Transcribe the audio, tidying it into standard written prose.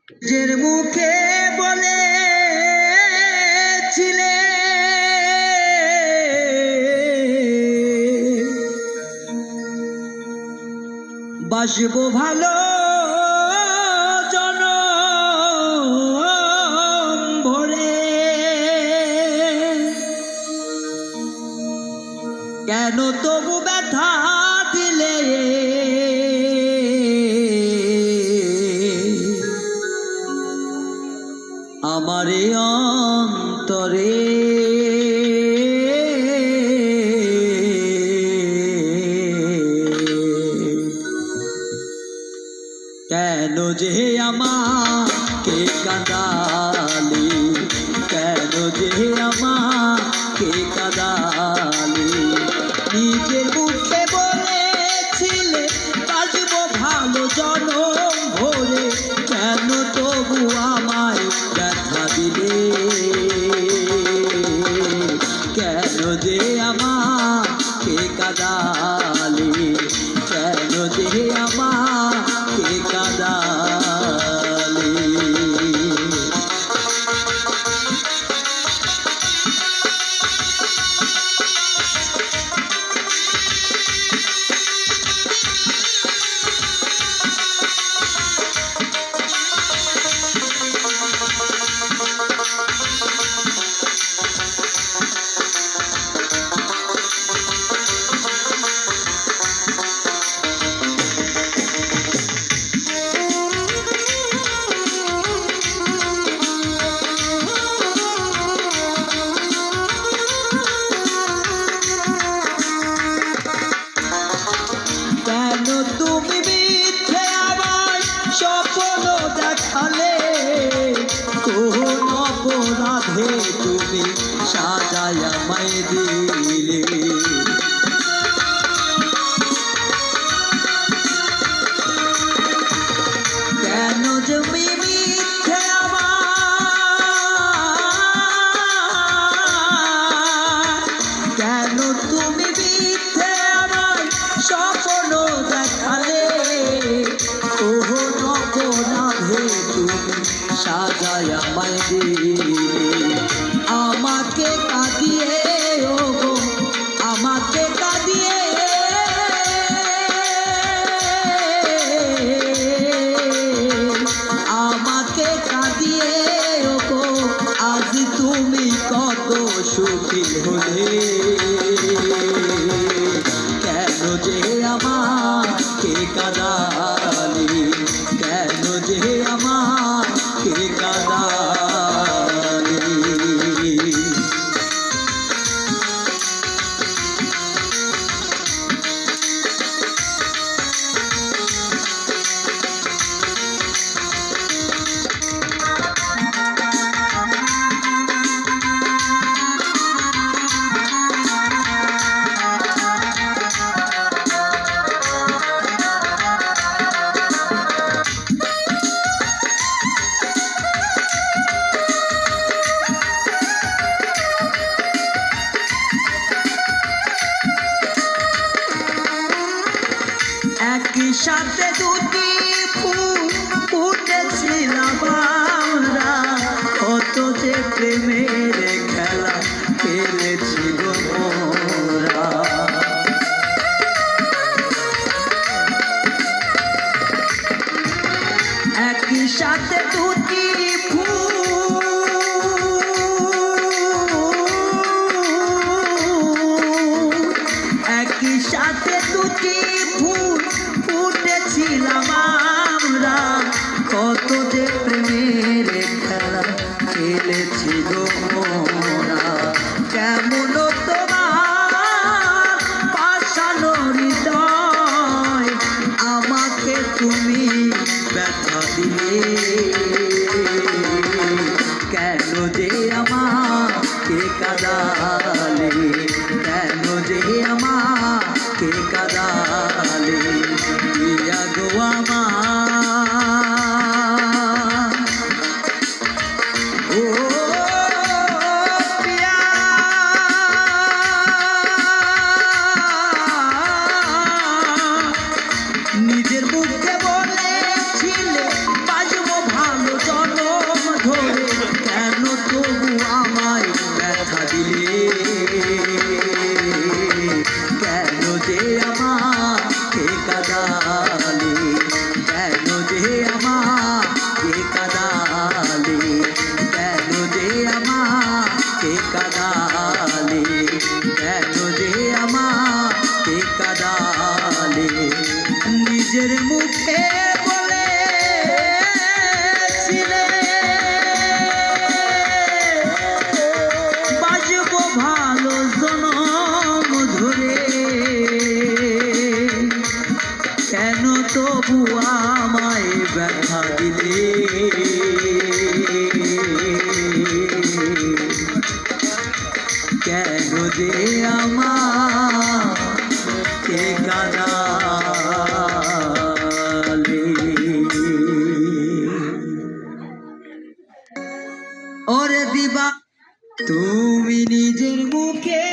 নিজের মুখে বলেছিলে বাসবো ভালো জনম ভরে, কেন তবু ব্যথা দিলে আমারে অন্তরে। কেন যে আমাকে কাঁদালি, কেন যে আমাকে কাঁদালি, নিজের মুখে বলেছিলে বাঁচবো ভালো জনম ভরে, কেন তবু আমায় ব্যথা দিলে, কেন যে আমাকে কাঁদালি, কেন যে আমাকে কাঁদালি। তুমি মিথ্যে আমার স্বপ্ন দেখালে, কোন অপরাধে তুমি সাজায় আমায় দিলে, কেন তুমি মিথ্যে আমার, কেন তুমি মিথ্যে আমার স্বপ্ন দেখালে, কোন অপরাধে তুমি সাজায় আমায় দিলে, আমাকে কাঁদিয়ে ওগো আমাকে কাঁদিয়ে, আমাকে কাঁদিয়ে ওগো আজ তুমি কত সুখী হলে, কেন যে আমাকে কাঁদালি, কেন যে আমাকে কাঁদালি। একই সাথে দুটি ফুল ফুটেছিলাম আমরা, কত যে প্রেমের খেলা খেলেছিল মোরা, একই সাথে দুটি ফুল, একই সাথে দুটি ফুল ফুটেছিলাম আমরা, কত যে প্রেমের খেলা খেলেছিল মোরা, কেমন তোমার পাষানো হৃদয় আমাকে তুমি ব্যথা দিলে, কেন যে আমাকে কাঁদালে, কেন যে আমাকে কাঁদালে, প্রিয়া গো আমার, ও প্রিয়া, নিজের মুখে বলেছিলে বাঁচবো ভালো কে কাদালে কেন যে আমাকে কাদালে কেন যে আমাকে কাদালে নিজের মুখে বলেছিলে বাজবো ভালো জনম ধরে কেন তবু আমায় ব্যথা দিলে কেন যে আমাকে কাদালে ওরে দিবা তুমি নিজের মুখে